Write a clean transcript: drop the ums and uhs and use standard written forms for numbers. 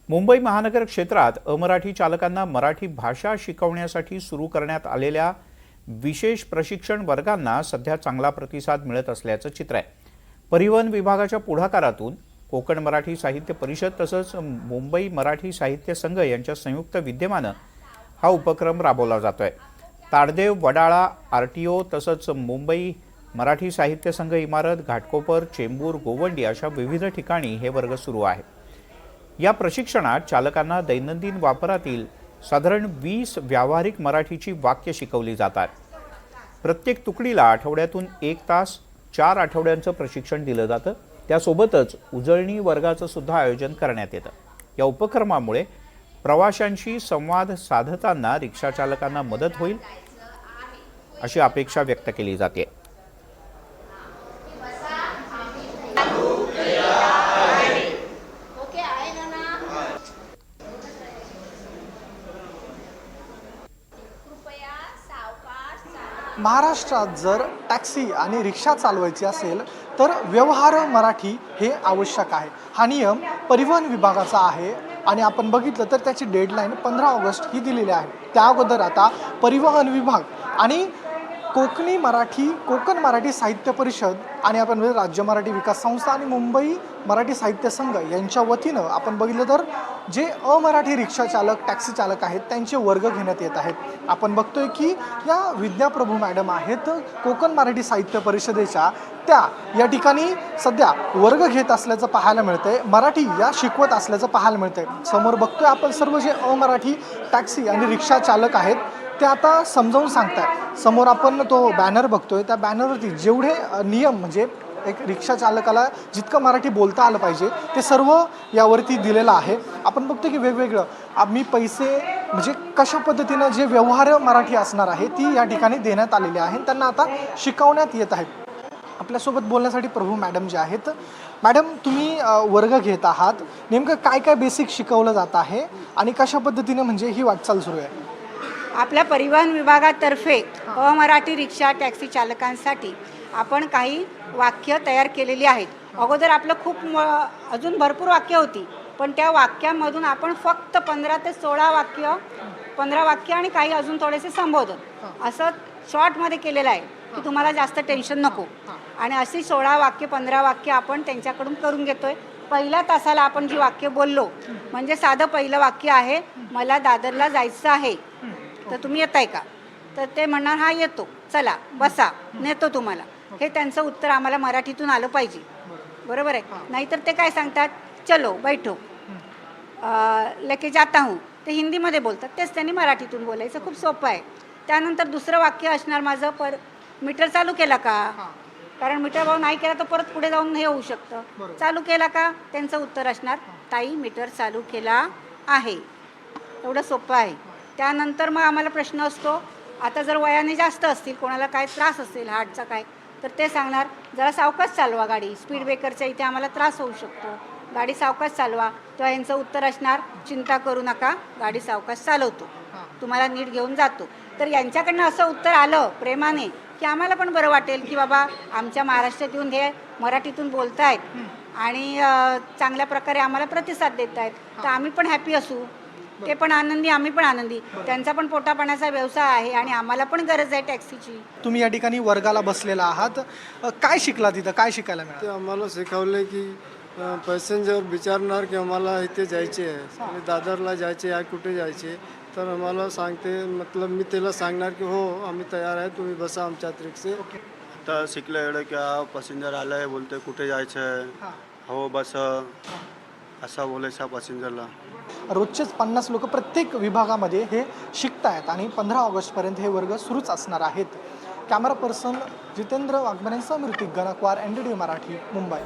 मुंबई महानगर क्षेत्रात अमराठी चालकांना मराठी भाषा शिकवण्यासाठी सुरू करण्यात आलेल्या विशेष प्रशिक्षण वर्गांना सध्या चांगला प्रतिसाद मिळत असल्याचं चित्र आहे। परिवहन विभागाच्या पुढाकारातून कोकण मराठी साहित्य परिषद तसंच मुंबई मराठी साहित्य संघ यांच्या संयुक्त विद्यमाने हा उपक्रम राबवला जातोय। ताडदेव, वडाळा, आरटीओ तसंच मुंबई मराठी साहित्य संघ इमारत, घाटकोपर, चेंबूर, गोवंडी अशा विविध ठिकाणी हे वर्ग सुरू आहेत। या प्रशिक्षणात चालकांना दैनंदिन वापरातील साधारण 20 व्यावहारिक मराठीची वाक्य शिकवली जातात। प्रत्येक तुकडीला आठवड्यातून 1 तास 4 आठवड्यांचं प्रशिक्षण दिलं जातं। त्यासोबतच उजळणी वर्गाचं सुद्धा आयोजन करण्यात येतं। या उपक्रमामुळे प्रवाशांशी संवाद साधताना रिक्षा चालकांना मदत होईल अशी अपेक्षा व्यक्त केली जाते। महाराष्ट्रात जर टॅक्सी आणि रिक्षा चालवायची असेल तर व्यवहार मराठी हे आवश्यक आहे। हा नियम परिवहन विभागाचा आहे आणि आपण बघितलं तर त्याची डेडलाईन 15 ऑगस्ट ही दिलेली आहे। त्या अगोदर आता परिवहन विभाग आणि कोकण मराठी साहित्य परिषद आणि आपण राज्य मराठी विकास संस्था आणि मुंबई मराठी साहित्य संघ यांच्या वतीनं आपण बघितलं तर जे अमराठी रिक्षा चालक, टॅक्सी चालक आहेत त्यांचे वर्ग घेण्यात येत आहेत। आपण बघतोय की या विद्याप्रभू मॅडम आहेत कोकण मराठी साहित्य परिषदेच्या, त्या या ठिकाणी सध्या वर्ग घेत असल्याचं पाहायला मिळतंय, मराठी या शिकवत असल्याचं पाहायला मिळतंय। समोर बघतोय आपण सर्व जे अमराठी टॅक्सी आणि रिक्षा चालक आहेत ते आता समजावून सांगतात। समोर आपण तो बॅनर बघतोय, त्या बॅनरवरती जेवढे नियम म्हणजे एक रिक्षा चालकाला जितकं मराठी बोलता आलं पाहिजे ते सर्व यावरती दिलेलं आहे। आपण बघतो की वेगवेगळं आम्ही पैसे म्हणजे कशा पद्धतीनं जे व्यवहार मराठी असणार आहे ती या ठिकाणी देण्यात आलेली आहे, त्यांना आता शिकवण्यात येत आहे। आपल्यासोबत बोलण्यासाठी प्रभू मॅडम जे आहेत, मॅडम तुम्ही वर्ग घेत आहात, नेमकं काय काय बेसिक शिकवलं जात आहे आणि कशा पद्धतीने म्हणजे ही वाटचाल सुरू आहे? आपल्या परिवहन विभागातर्फे अमराठी रिक्षा टॅक्सी चालकांसाठी आपण काही वाक्य तयार केलेली आहेत। अगोदर आपलं अजून भरपूर वाक्य होती, पण त्या वाक्यामधून आपण फक्त 15 ते 16 वाक्य, 15 वाक्य आणि काही अजून थोडेसे संबोधन असं शॉर्टमध्ये केलेलं आहे की तुम्हाला जास्त टेन्शन नको। आणि अशी 16 वाक्य 15 वाक्य आपण त्यांच्याकडून करून घेतोय। पहिल्या तासाला आपण जी वाक्य बोललो म्हणजे साधं पहिलं वाक्य आहे, मला दादरला जायचं आहे तर तुम्ही येताय का? तर ते म्हणणार हा येतो, चला बसा, नेतो तुम्हाला। हे त्यांचं उत्तर आम्हाला मराठीतून आलं पाहिजे, बरोबर आहे? नाहीतर ते काय सांगतात, चलो बैठो, लेके जाता हूँ, ते हिंदीमध्ये बोलतात, तेच त्यांनी मराठीतून बोलायचं। खूप सोपं आहे। त्यानंतर दुसरं वाक्य असणार माझं, मीटर चालू केला का? कारण मीटर भाव नाही केला तर परत पुढे जाऊन हे होऊ शकतं। चालू केला का? त्यांचं उत्तर असणार, ताई मीटर चालू केला आहे। एवढं सोपं आहे। त्यानंतर मग आम्हाला प्रश्न असतो, आता जर वयाने जास्त असतील, कोणाला काय त्रास असेल हार्टचा काय, तर ते सांगणार जरा सावकाश चालवा गाडी, स्पीड ब्रेकरच्या इथे आम्हाला त्रास होऊ शकतो, गाडी सावकाश चालवा। तेव्हा यांचं उत्तर असणार, चिंता करू नका, गाडी सावकाश चालवतो, तुम्हाला नीट घेऊन जातो। तर यांच्याकडनं असं उत्तर आलं प्रेमाने की आम्हाला पण बरं वाटेल की बाबा आमच्या महाराष्ट्रात येऊन हे मराठीतून बोलत आहेत आणि चांगल्या प्रकारे आम्हाला प्रतिसाद देत आहेत, तर आम्ही पण हॅपी असू, ते पण आनंदी, आम्ही पण आनंदी। त्यांचा पण पोटापाण्याचा व्यवसाय आहे आणि आम्हाला पण गरज आहे टॅक्सीची। तुम्ही या ठिकाणी वर्गाला बसलेला आहात, काय शिकला तिथं, काय शिकायला मिळालं? ते आम्हाला शिकवले की पॅसेंजर विचारणार की आम्हाला इथे जायचे आहे आणि दादरला जायचे आहे, कुठे जायचे, तर आम्हाला सांगते, मतलब मी त्याला सांगणार की हो आम्ही तयार आहे, तुम्ही बसा आमच्या ट्रिकसे। आता शिकलं एवढं की पॅसेंजर आलं आहे, बोलते कुठे जायचं आहे, हो बस असं बोलायचं पॅसेंजरला। रोजचेच 50 लोक प्रत्येक विभागामध्ये हे शिकतायत आणि 15 ऑगस्टपर्यंत हे वर्ग सुरूच असणार आहेत। कॅमेरा पर्सन जितेंद्र वाघमारेंसह ऋतिक गणकवार, NDTV मराठी, मुंबई।